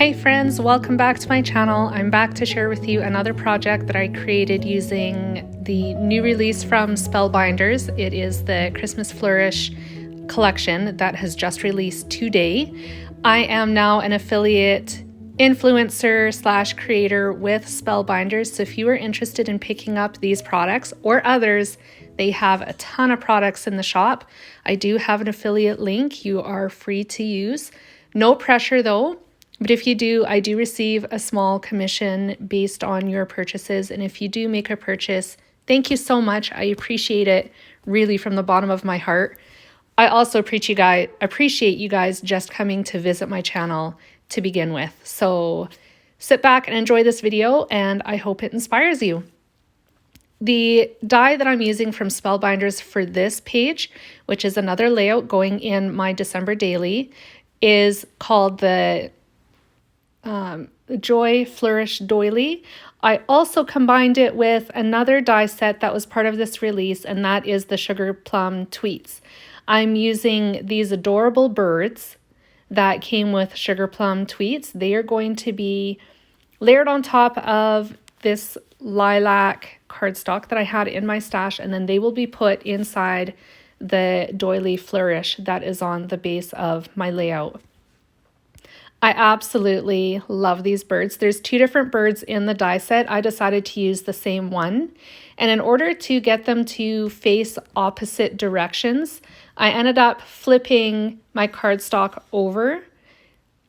Hey friends, welcome back to my channel. I'm back to share with you another project that I created using the new release from Spellbinders. It is the Christmas Flourish collection that has just released today. I am now an affiliate influencer slash creator with Spellbinders, so if you are interested in picking up these products or others, they have a ton of products in the shop. I do have an affiliate link you are free to use. No pressure though. But if you do, I do receive a small commission based on your purchases. And if you do make a purchase, thank you so much. I appreciate it really from the bottom of my heart. I also appreciate you guys just coming to visit my channel to begin with. So sit back and enjoy this video, and I hope it inspires you. The die that I'm using from Spellbinders for this page, which is another layout going in my December daily, is called the Joy Flourish Doily. I also combined it with another die set that was part of this release, and that is the Sugarplum Tweets. I'm using these adorable birds that came with Sugarplum Tweets. They are going to be layered on top of this lilac cardstock that I had in my stash, and then they will be put inside the Doily Flourish that is on the base of my layout. I absolutely love these birds. There's two different birds in the die set. I decided to use the same one. And in order to get them to face opposite directions, I ended up flipping my cardstock over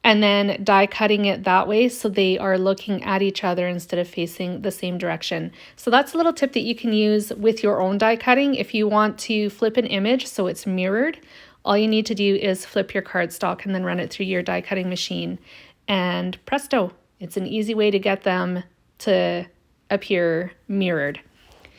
and then die cutting it that way so they are looking at each other instead of facing the same direction. So that's a little tip that you can use with your own die cutting. If you want to flip an image so it's mirrored, all you need to do is flip your cardstock and then run it through your die cutting machine, and presto, it's an easy way to get them to appear mirrored.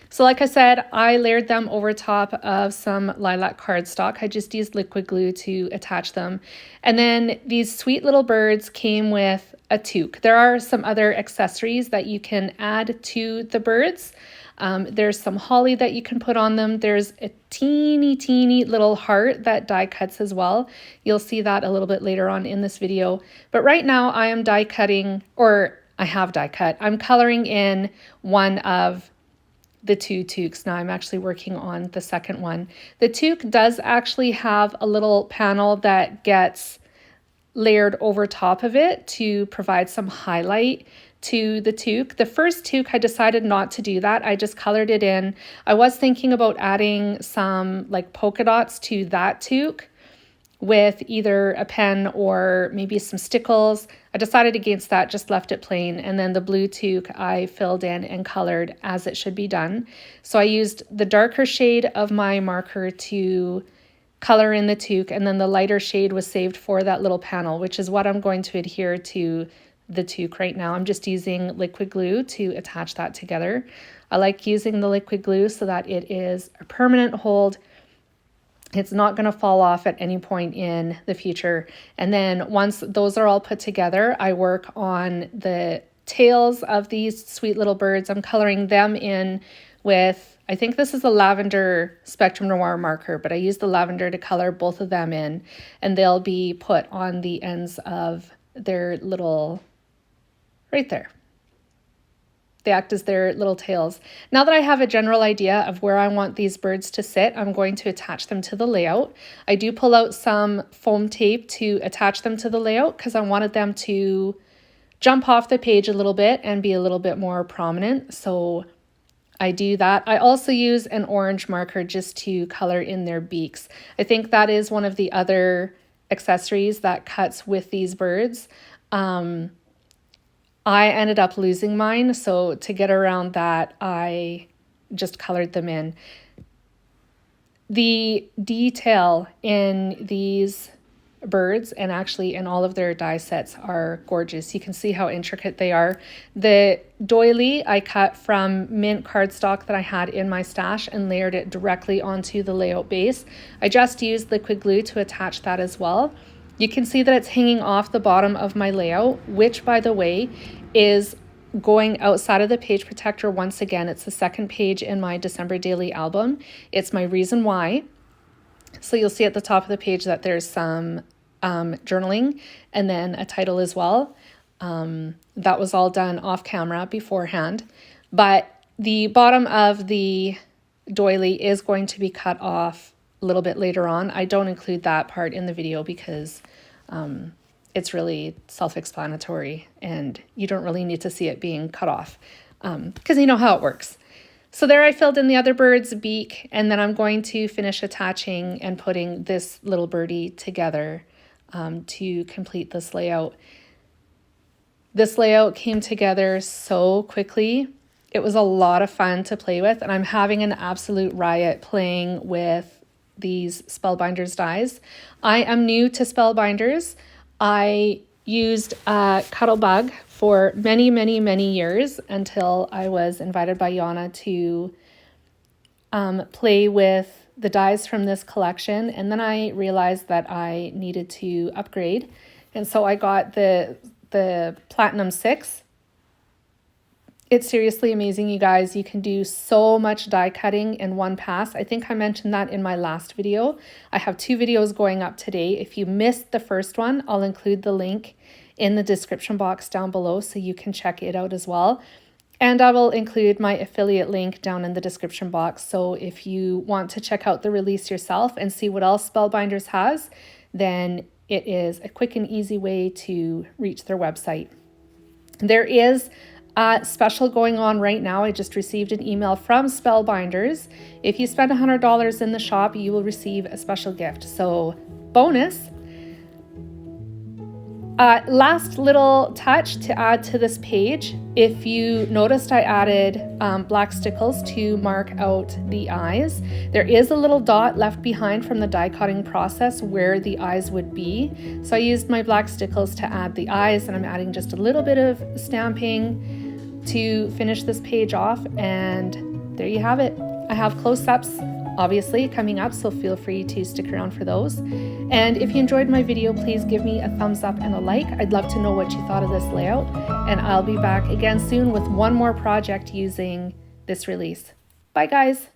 So like I said, I layered them over top of some lilac cardstock. I just used liquid glue to attach them. And then these sweet little birds came with a toque. There are some other accessories that you can add to the birds. There's some holly that you can put on them. There's a teeny little heart that die cuts as well. You'll see that a little bit later on in this video. But right now I am die cutting, or I have die cut. I'm coloring in one of the two toques. Now I'm actually working on the second one. The toque does actually have a little panel that gets layered over top of it to provide some highlight to the toque. The first toque, I decided not to do that. I just colored it in. I was thinking about adding some like polka dots to that toque with either a pen or maybe some stickles. I decided against that, just left it plain. And then the blue toque I filled in and colored as it should be done. So I used the darker shade of my marker to color in the toque, and then the lighter shade was saved for that little panel, which is what I'm going to adhere to the toque right now. I'm just using liquid glue to attach that together. I like using the liquid glue so that it is a permanent hold. It's not going to fall off at any point in the future. And then once those are all put together, I work on the tails of these sweet little birds. I'm coloring them in with, I think this is a lavender Spectrum Noir marker, but I use the lavender to color both of them in, and they'll be put on the ends of their little, right there. They act as their little tails. Now that I have a general idea of where I want these birds to sit, I'm going to attach them to the layout. I do pull out some foam tape to attach them to the layout because I wanted them to jump off the page a little bit and be a little bit more prominent. So I do that. I also use an orange marker just to color in their beaks. I think that is one of the other accessories that cuts with these birds. I ended up losing mine, so to get around that, I just colored them in. The detail in these birds, and actually in all of their die sets, are gorgeous. You can see how intricate they are. The doily I cut from mint cardstock that I had in my stash and layered it directly onto the layout base. I just used liquid glue to attach that as well. You can see that it's hanging off the bottom of my layout, which, by the way, is going outside of the page protector once again. It's the second page in my December daily album. It's my reason why. So you'll see at the top of the page that there's some journaling and then a title as well. That was all done off camera beforehand. But the bottom of the doily is going to be cut off a little bit later on. I don't include that part in the video because it's really self-explanatory and you don't really need to see it being cut off because you know how it works. So there I filled in the other bird's beak, and then I'm going to finish attaching and putting this little birdie together to complete this layout. This layout came together so quickly. It was a lot of fun to play with, and I'm having an absolute riot playing with these Spellbinders dies. I am new to Spellbinders. I used a Cuttlebug for many, many, many years until I was invited by Yana to play with the dies from this collection. And then I realized that I needed to upgrade. And so I got the Platinum 6. It's seriously amazing, you guys. You can do so much die cutting in one pass. I think I mentioned that in my last video. I have 2 videos going up today. If you missed the first one, I'll include the link in the description box down below so you can check it out as well. And I will include my affiliate link down in the description box. So if you want to check out the release yourself and see what else Spellbinders has, then it is a quick and easy way to reach their website. There is a special going on right now. I just received an email from Spellbinders. If you spend $100 in the shop, you will receive a special gift. So bonus. Last little touch to add to this page. If you noticed, I added black stickles to mark out the eyes. There is a little dot left behind from the die cutting process where the eyes would be. So I used my black stickles to add the eyes, and I'm adding just a little bit of stamping to finish this page off, and there you have it. I have close-ups obviously coming up, so feel free to stick around for those. And if you enjoyed my video, please give me a thumbs up and a like. I'd love to know what you thought of this layout, and I'll be back again soon with one more project using this release. Bye guys.